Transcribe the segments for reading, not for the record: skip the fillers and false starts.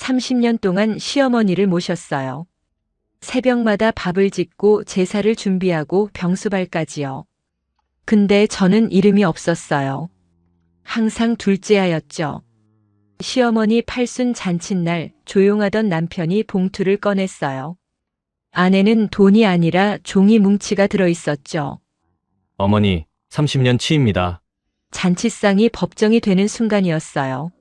30년 동안 시어머니를 모셨어요. 새벽마다 밥을 짓고 제사를 준비하고 병수발까지요. 근데 저는 이름이 없었어요. 항상 둘째아였죠. 시어머니 팔순 잔칫날 조용하던 남편이 봉투를 꺼냈어요. 안에는 돈이 아니라 종이 뭉치가 들어있었죠. 어머니, 30년 치입니다. 잔치상이 법정이 되는 순간이었어요.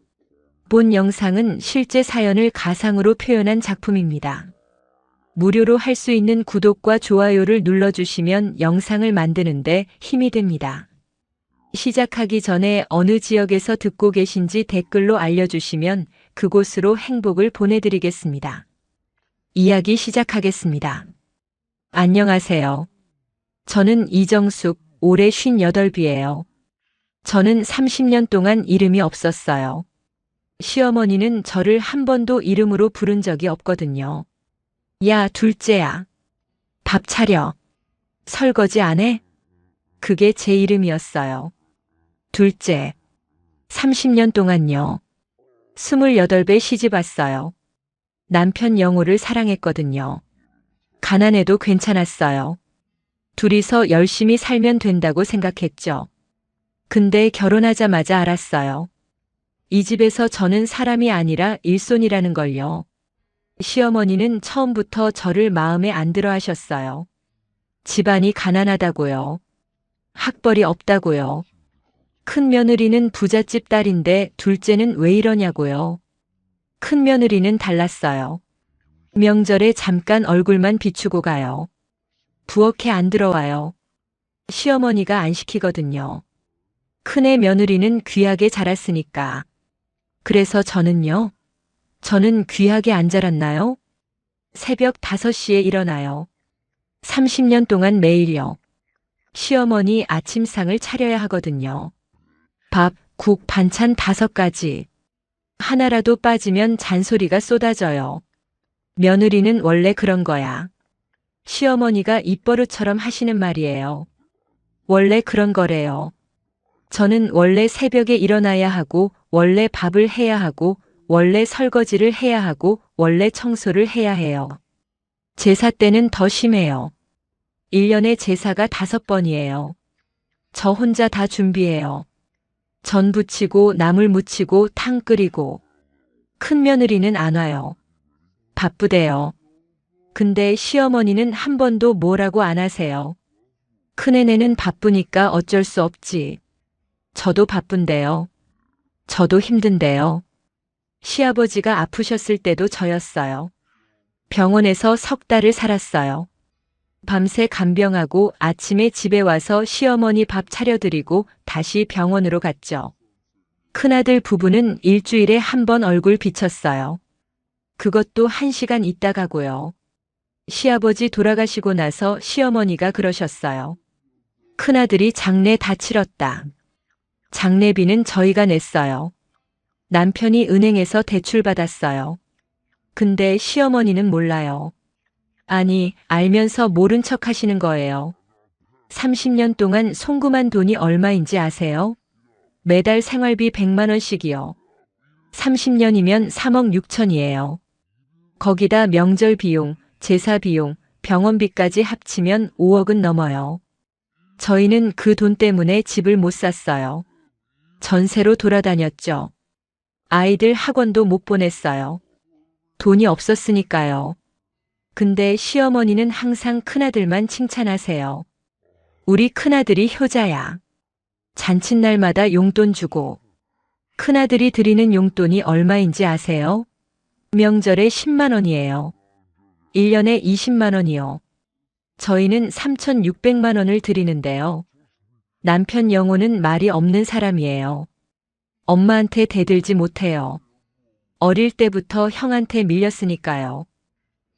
본 영상은 실제 사연을 가상으로 표현한 작품입니다. 무료로 할 수 있는 구독과 좋아요를 눌러주시면 영상을 만드는데 힘이 됩니다. 시작하기 전에 어느 지역에서 듣고 계신지 댓글로 알려주시면 그곳으로 행복을 보내드리겠습니다. 이야기 시작하겠습니다. 안녕하세요. 저는 이정숙, 올해 58이에요. 저는 30년 동안 이름이 없었어요. 시어머니는 저를 한 번도 이름으로 부른 적이 없거든요. 야, 둘째야. 밥 차려. 설거지 안 해? 그게 제 이름이었어요. 둘째. 30년 동안요. 28배 시집 왔어요. 남편 영호를 사랑했거든요. 가난해도 괜찮았어요. 둘이서 열심히 살면 된다고 생각했죠. 근데 결혼하자마자 알았어요. 이 집에서 저는 사람이 아니라 일손이라는 걸요. 시어머니는 처음부터 저를 마음에 안 들어 하셨어요. 집안이 가난하다고요. 학벌이 없다고요. 큰 며느리는 부잣집 딸인데 둘째는 왜 이러냐고요. 큰 며느리는 달랐어요. 명절에 잠깐 얼굴만 비추고 가요. 부엌에 안 들어와요. 시어머니가 안 시키거든요. 큰애 며느리는 귀하게 자랐으니까. 그래서 저는요? 저는 귀하게 안 자랐나요? 새벽 5시에 일어나요. 30년 동안 매일요. 시어머니 아침상을 차려야 하거든요. 밥, 국, 반찬 5가지. 하나라도 빠지면 잔소리가 쏟아져요. 며느리는 원래 그런 거야. 시어머니가 입버릇처럼 하시는 말이에요. 원래 그런 거래요. 저는 원래 새벽에 일어나야 하고, 원래 밥을 해야 하고, 원래 설거지를 해야 하고, 원래 청소를 해야 해요. 제사 때는 더 심해요. 1년에 제사가 5번이에요. 저 혼자 다 준비해요. 전 부치고 나물 무치고 탕 끓이고. 큰 며느리는 안 와요. 바쁘대요. 근데 시어머니는 한 번도 뭐라고 안 하세요. 큰애네는 바쁘니까 어쩔 수 없지. 저도 바쁜데요. 저도 힘든데요. 시아버지가 아프셨을 때도 저였어요. 병원에서 석 달을 살았어요. 밤새 간병하고 아침에 집에 와서 시어머니 밥 차려드리고 다시 병원으로 갔죠. 큰아들 부부는 일주일에 한 번 얼굴 비쳤어요. 그것도 1시간 있다 가고요. 시아버지 돌아가시고 나서 시어머니가 그러셨어요. 큰아들이 장례 다 치렀다. 장례비는 저희가 냈어요. 남편이 은행에서 대출 받았어요. 근데 시어머니는 몰라요. 아니, 알면서 모른 척 하시는 거예요. 30년 동안 송금한 돈이 얼마인지 아세요? 매달 생활비 100만 원씩이요. 30년이면 3억 6천이에요. 거기다 명절 비용, 제사 비용, 병원비까지 합치면 5억은 넘어요. 저희는 그 돈 때문에 집을 못 샀어요. 전세로 돌아다녔죠. 아이들 학원도 못 보냈어요. 돈이 없었으니까요. 근데 시어머니는 항상 큰아들만 칭찬하세요. 우리 큰아들이 효자야. 잔칫날마다 용돈 주고. 큰아들이 드리는 용돈이 얼마인지 아세요? 명절에 10만 원이에요. 1년에 20만 원이요. 저희는 3,600만 원을 드리는데요. 남편 영호는 말이 없는 사람이에요. 엄마한테 대들지 못해요. 어릴 때부터 형한테 밀렸으니까요.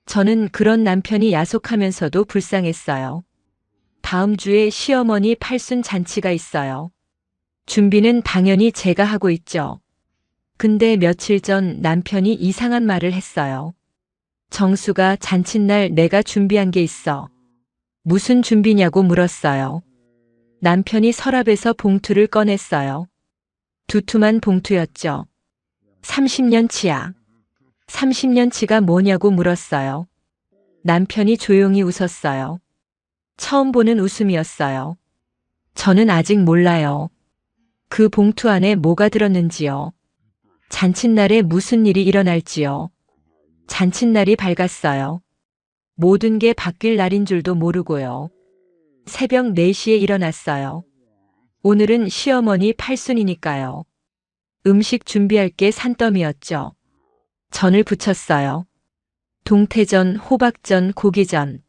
저는 그런 남편이 야속하면서도 불쌍했어요. 다음 주에 시어머니 팔순 잔치가 있어요. 준비는 당연히 제가 하고 있죠. 근데 며칠 전 남편이 이상한 말을 했어요. 정수가 잔칫날 내가 준비한 게 있어. 무슨 준비냐고 물었어요. 남편이 서랍에서 봉투를 꺼냈어요. 두툼한 봉투였죠. 30년 치약. 30년치가 뭐냐고 물었어요. 남편이 조용히 웃었어요. 처음 보는 웃음이었어요. 저는 아직 몰라요. 그 봉투 안에 뭐가 들었는지요. 잔칫날에 무슨 일이 일어날지요. 잔칫날이 밝았어요. 모든 게 바뀔 날인 줄도 모르고요. 새벽 4시에 일어났어요. 오늘은 시어머니 팔순이니까요. 음식 준비할 게 산더미였죠. 전을 부쳤어요. 동태전, 호박전, 고기전.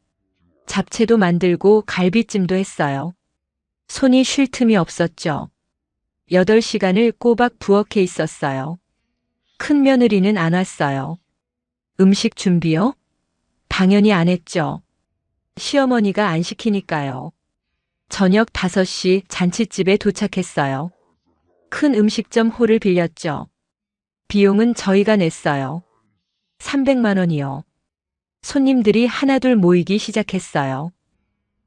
잡채도 만들고 갈비찜도 했어요. 손이 쉴 틈이 없었죠. 8시간을 꼬박 부엌에 있었어요. 큰 며느리는 안 왔어요. 음식 준비요? 당연히 안 했죠. 시어머니가 안 시키니까요. 저녁 5시 잔칫집에 도착했어요. 큰 음식점 홀을 빌렸죠. 비용은 저희가 냈어요. 300만 원이요. 손님들이 하나둘 모이기 시작했어요.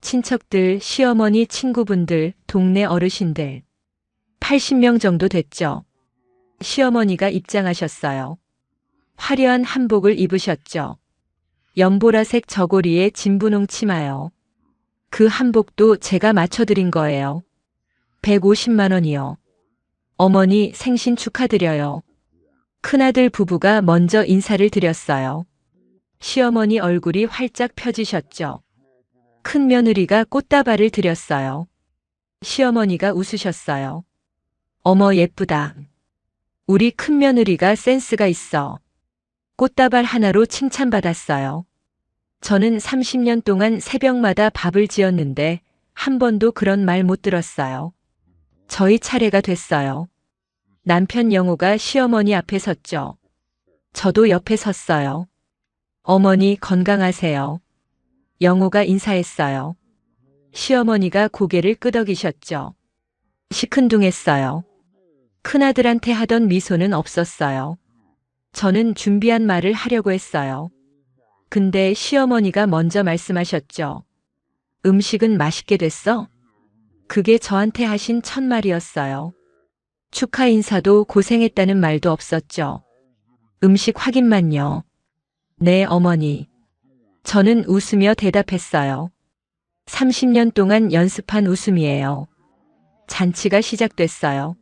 친척들, 시어머니, 친구분들, 동네 어르신들. 80명 정도 됐죠. 시어머니가 입장하셨어요. 화려한 한복을 입으셨죠. 연보라색 저고리에 진분홍 치마요. 그 한복도 제가 맞춰드린 거예요. 150만 원이요. 어머니 생신 축하드려요. 큰아들 부부가 먼저 인사를 드렸어요. 시어머니 얼굴이 활짝 펴지셨죠. 큰 며느리가 꽃다발을 드렸어요. 시어머니가 웃으셨어요. 어머 예쁘다. 우리 큰 며느리가 센스가 있어. 꽃다발 하나로 칭찬받았어요. 저는 30년 동안 새벽마다 밥을 지었는데 한 번도 그런 말 못 들었어요. 저희 차례가 됐어요. 남편 영호가 시어머니 앞에 섰죠. 저도 옆에 섰어요. 어머니 건강하세요. 영호가 인사했어요. 시어머니가 고개를 끄덕이셨죠. 시큰둥했어요. 큰아들한테 하던 미소는 없었어요. 저는 준비한 말을 하려고 했어요. 근데 시어머니가 먼저 말씀하셨죠. 음식은 맛있게 됐어? 그게 저한테 하신 첫 말이었어요. 축하 인사도 고생했다는 말도 없었죠. 음식 확인만요. 네, 어머니. 저는 웃으며 대답했어요. 30년 동안 연습한 웃음이에요. 잔치가 시작됐어요.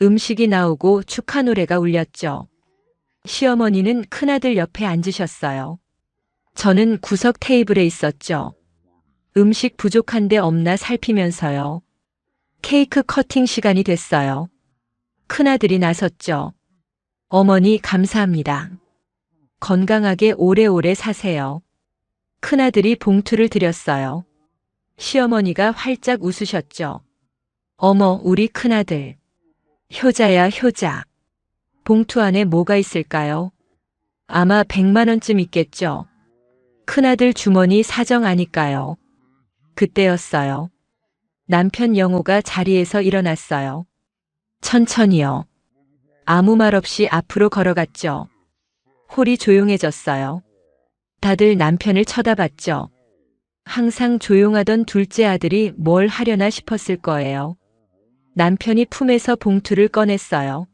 음식이 나오고 축하 노래가 울렸죠. 시어머니는 큰아들 옆에 앉으셨어요. 저는 구석 테이블에 있었죠. 음식 부족한데 없나 살피면서요. 케이크 커팅 시간이 됐어요. 큰아들이 나섰죠. 어머니 감사합니다. 건강하게 오래오래 사세요. 큰아들이 봉투를 드렸어요. 시어머니가 활짝 웃으셨죠. 어머, 우리 큰아들. 효자야, 효자. 봉투 안에 뭐가 있을까요? 아마 100만 원쯤 있겠죠. 큰아들 주머니 사정 아니까요. 그때였어요. 남편 영호가 자리에서 일어났어요. 천천히요. 아무 말 없이 앞으로 걸어갔죠. 홀이 조용해졌어요. 다들 남편을 쳐다봤죠. 항상 조용하던 둘째 아들이 뭘 하려나 싶었을 거예요. 남편이 품에서 봉투를 꺼냈어요.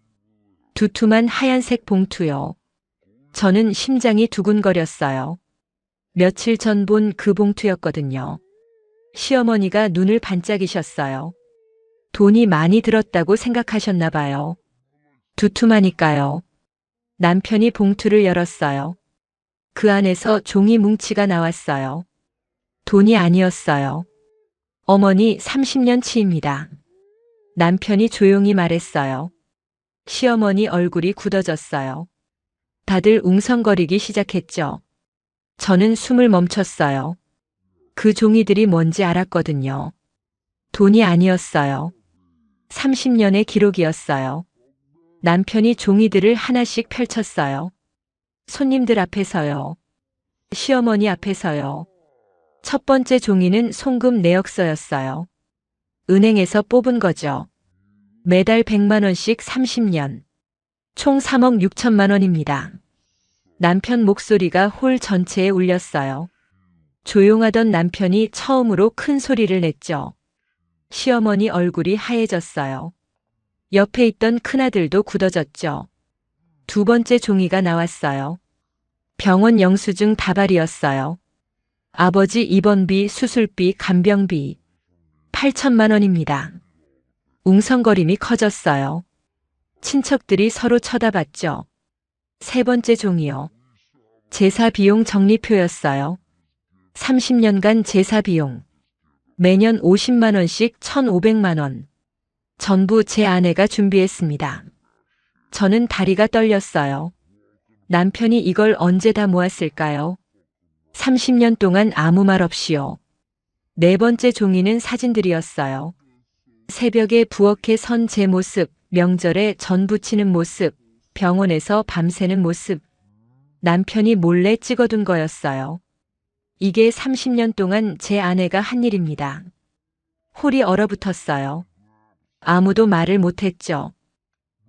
두툼한 하얀색 봉투요. 저는 심장이 두근거렸어요. 며칠 전 본 그 봉투였거든요. 시어머니가 눈을 반짝이셨어요. 돈이 많이 들었다고 생각하셨나 봐요. 두툼하니까요. 남편이 봉투를 열었어요. 그 안에서 종이 뭉치가 나왔어요. 돈이 아니었어요. 어머니 30년 치입니다. 남편이 조용히 말했어요. 시어머니 얼굴이 굳어졌어요. 다들 웅성거리기 시작했죠. 저는 숨을 멈췄어요. 그 종이들이 뭔지 알았거든요. 돈이 아니었어요. 30년의 기록이었어요. 남편이 종이들을 하나씩 펼쳤어요. 손님들 앞에서요. 시어머니 앞에서요. 첫 번째 종이는 송금 내역서였어요. 은행에서 뽑은 거죠. 매달 100만 원씩 30년. 총 3억 6천만 원입니다. 남편 목소리가 홀 전체에 울렸어요. 조용하던 남편이 처음으로 큰 소리를 냈죠. 시어머니 얼굴이 하얘졌어요. 옆에 있던 큰아들도 굳어졌죠. 두 번째 종이가 나왔어요. 병원 영수증 다발이었어요. 아버지 입원비, 수술비, 간병비 8천만 원입니다. 웅성거림이 커졌어요. 친척들이 서로 쳐다봤죠. 세 번째 종이요. 제사 비용 적립표였어요. 30년간 제사 비용. 매년 50만 원씩 1,500만 원. 전부 제 아내가 준비했습니다. 저는 다리가 떨렸어요. 남편이 이걸 언제 다 모았을까요? 30년 동안 아무 말 없이요. 네 번째 종이는 사진들이었어요. 새벽에 부엌에 선 제 모습, 명절에 전 부치는 모습, 병원에서 밤새는 모습. 남편이 몰래 찍어둔 거였어요. 이게 30년 동안 제 아내가 한 일입니다. 홀이 얼어붙었어요. 아무도 말을 못했죠.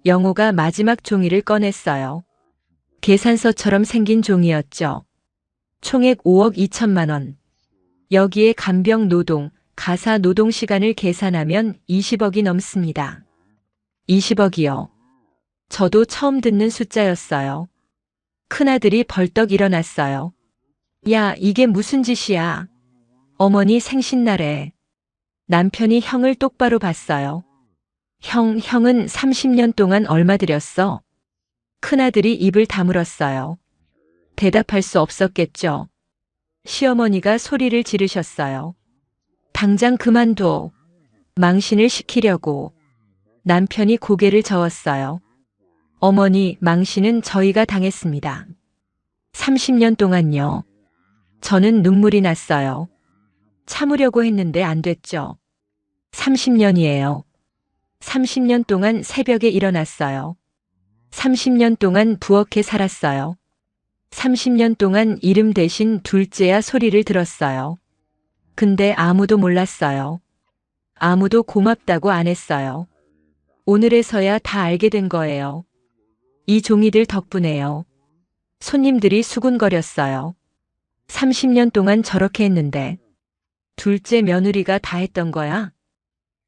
영호가 마지막 종이를 꺼냈어요. 계산서처럼 생긴 종이였죠. 총액 5억 2천만 원. 여기에 간병 노동, 가사 노동 시간을 계산하면 20억이 넘습니다. 20억이요. 저도 처음 듣는 숫자였어요. 큰아들이 벌떡 일어났어요. 야, 이게 무슨 짓이야? 어머니 생신날에. 남편이 형을 똑바로 봤어요. 형은 30년 동안 얼마 들였어? 큰아들이 입을 다물었어요. 대답할 수 없었겠죠. 시어머니가 소리를 지르셨어요. 당장 그만둬. 망신을 시키려고. 남편이 고개를 저었어요. 어머니, 망신은 저희가 당했습니다. 30년 동안요. 저는 눈물이 났어요. 참으려고 했는데 안 됐죠. 30년이에요. 30년 동안 새벽에 일어났어요. 30년 동안 부엌에 살았어요. 30년 동안 이름 대신 둘째야 소리를 들었어요. 근데 아무도 몰랐어요. 아무도 고맙다고 안 했어요. 오늘에서야 다 알게 된 거예요. 이 종이들 덕분에요. 손님들이 수군거렸어요. 30년 동안 저렇게 했는데 둘째 며느리가 다 했던 거야?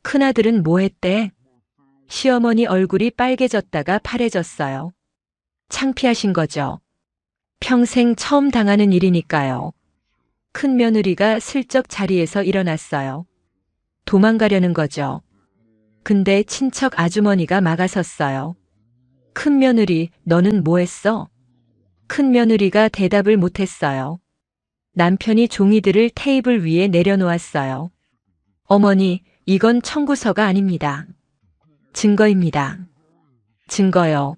큰아들은 뭐 했대? 시어머니 얼굴이 빨개졌다가 파래졌어요. 창피하신 거죠. 평생 처음 당하는 일이니까요. 큰 며느리가 슬쩍 자리에서 일어났어요. 도망가려는 거죠. 근데 친척 아주머니가 막아섰어요. 큰 며느리, 너는 뭐 했어? 큰 며느리가 대답을 못했어요. 남편이 종이들을 테이블 위에 내려놓았어요. 어머니, 이건 청구서가 아닙니다. 증거입니다. 증거요.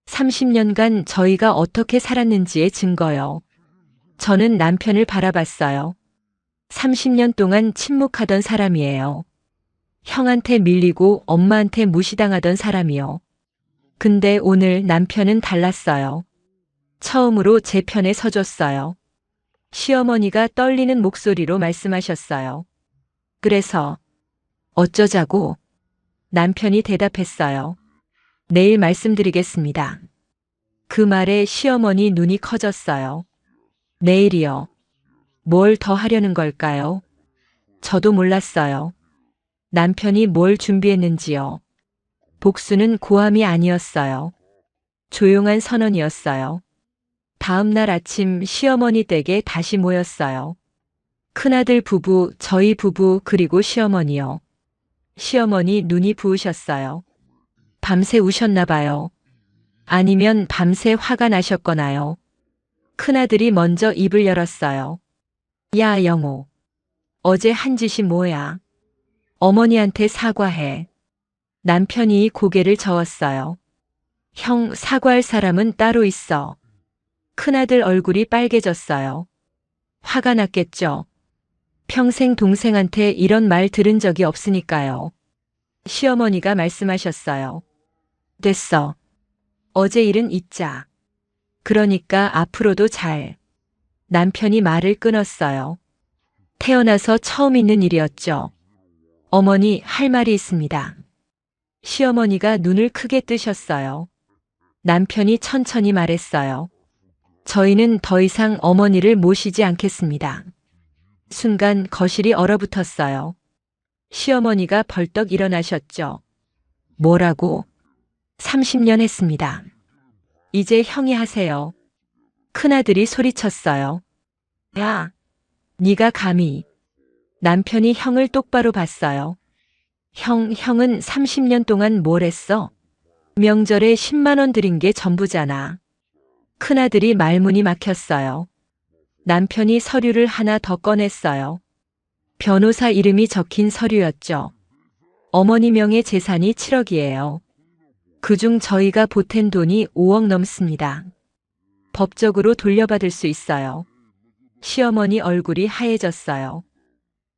30년간 저희가 어떻게 살았는지의 증거요. 저는 남편을 바라봤어요. 30년 동안 침묵하던 사람이에요. 형한테 밀리고 엄마한테 무시당하던 사람이요. 근데 오늘 남편은 달랐어요. 처음으로 제 편에 서줬어요. 시어머니가 떨리는 목소리로 말씀하셨어요. 그래서 어쩌자고? 남편이 대답했어요. 내일 말씀드리겠습니다. 그 말에 시어머니 눈이 커졌어요. 내일이요. 뭘 더 하려는 걸까요? 저도 몰랐어요. 남편이 뭘 준비했는지요. 복수는 고함이 아니었어요. 조용한 선언이었어요. 다음 날 아침 시어머니 댁에 다시 모였어요. 큰아들 부부, 저희 부부, 그리고 시어머니요. 시어머니 눈이 부으셨어요. 밤새 우셨나 봐요. 아니면 밤새 화가 나셨거나요. 큰아들이 먼저 입을 열었어요. 야, 영호. 어제 한 짓이 뭐야? 어머니한테 사과해. 남편이 고개를 저었어요. 형, 사과할 사람은 따로 있어. 큰아들 얼굴이 빨개졌어요. 화가 났겠죠. 평생 동생한테 이런 말 들은 적이 없으니까요. 시어머니가 말씀하셨어요. 됐어. 어제 일은 잊자. 그러니까 앞으로도 잘. 남편이 말을 끊었어요. 태어나서 처음 있는 일이었죠. 어머니, 할 말이 있습니다. 시어머니가 눈을 크게 뜨셨어요. 남편이 천천히 말했어요. 저희는 더 이상 어머니를 모시지 않겠습니다. 순간 거실이 얼어붙었어요. 시어머니가 벌떡 일어나셨죠. 뭐라고? 30년 했습니다. 이제 형이 하세요. 큰아들이 소리쳤어요. 야, 네가 감히. 남편이 형을 똑바로 봤어요. 형은 30년 동안 뭘 했어? 명절에 10만 원 드린 게 전부잖아. 큰아들이 말문이 막혔어요. 남편이 서류를 하나 더 꺼냈어요. 변호사 이름이 적힌 서류였죠. 어머니 명의 재산이 7억이에요. 그중 저희가 보탠 돈이 5억 넘습니다. 법적으로 돌려받을 수 있어요. 시어머니 얼굴이 하얘졌어요.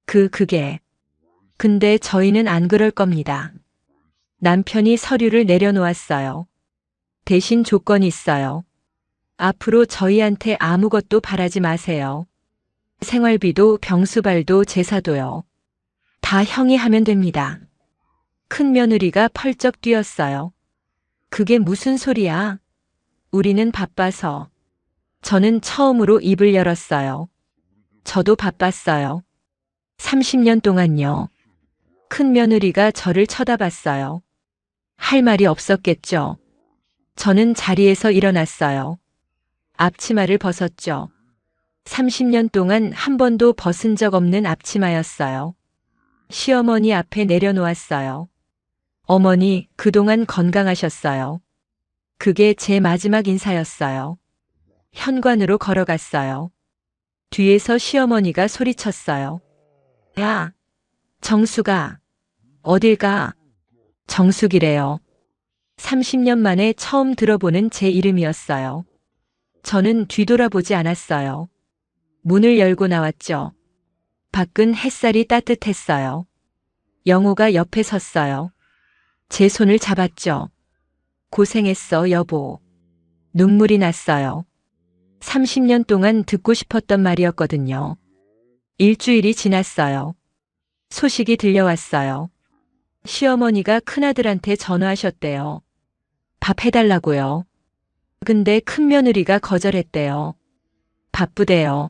그게. 근데 저희는 안 그럴 겁니다. 남편이 서류를 내려놓았어요. 대신 조건이 있어요. 앞으로 저희한테 아무것도 바라지 마세요. 생활비도 병수발도 제사도요. 다 형이 하면 됩니다. 큰 며느리가 펄쩍 뛰었어요. 그게 무슨 소리야? 우리는 바빠서. 저는 처음으로 입을 열었어요. 저도 바빴어요. 30년 동안요. 큰 며느리가 저를 쳐다봤어요. 할 말이 없었겠죠. 저는 자리에서 일어났어요. 앞치마를 벗었죠. 30년 동안 한 번도 벗은 적 없는 앞치마였어요. 시어머니 앞에 내려놓았어요. 어머니, 그동안 건강하셨어요. 그게 제 마지막 인사였어요. 현관으로 걸어갔어요. 뒤에서 시어머니가 소리쳤어요. 야, 정수가. 어딜 가? 정숙이래요. 30년 만에 처음 들어보는 제 이름이었어요. 저는 뒤돌아보지 않았어요. 문을 열고 나왔죠. 밖은 햇살이 따뜻했어요. 영호가 옆에 섰어요. 제 손을 잡았죠. 고생했어, 여보. 눈물이 났어요. 30년 동안 듣고 싶었던 말이었거든요. 일주일이 지났어요. 소식이 들려왔어요. 시어머니가 큰아들한테 전화하셨대요. 밥 해달라고요. 근데 큰며느리가 거절했대요. 바쁘대요.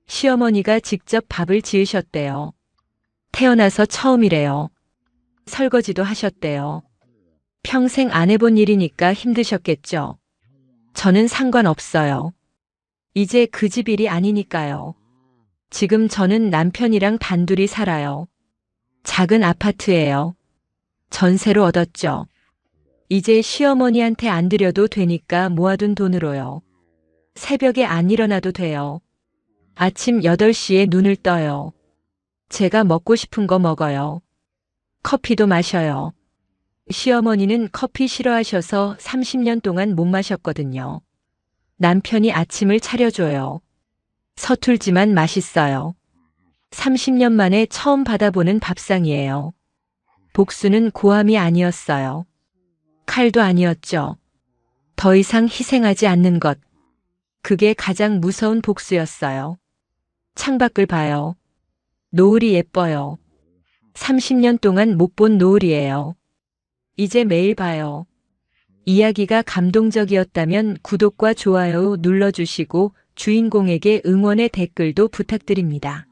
시어머니가 직접 밥을 지으셨대요. 태어나서 처음이래요. 설거지도 하셨대요. 평생 안 해본 일이니까 힘드셨겠죠. 저는 상관없어요. 이제 그 집 일이 아니니까요. 지금 저는 남편이랑 단둘이 살아요. 작은 아파트예요. 전세로 얻었죠. 이제 시어머니한테 안 드려도 되니까 모아둔 돈으로요. 새벽에 안 일어나도 돼요. 아침 8시에 눈을 떠요. 제가 먹고 싶은 거 먹어요. 커피도 마셔요. 시어머니는 커피 싫어하셔서 30년 동안 못 마셨거든요. 남편이 아침을 차려줘요. 서툴지만 맛있어요. 30년 만에 처음 받아보는 밥상이에요. 복수는 고함이 아니었어요. 칼도 아니었죠. 더 이상 희생하지 않는 것. 그게 가장 무서운 복수였어요. 창밖을 봐요. 노을이 예뻐요. 30년 동안 못 본 노을이에요. 이제 매일 봐요. 이야기가 감동적이었다면 구독과 좋아요 눌러주시고 주인공에게 응원의 댓글도 부탁드립니다.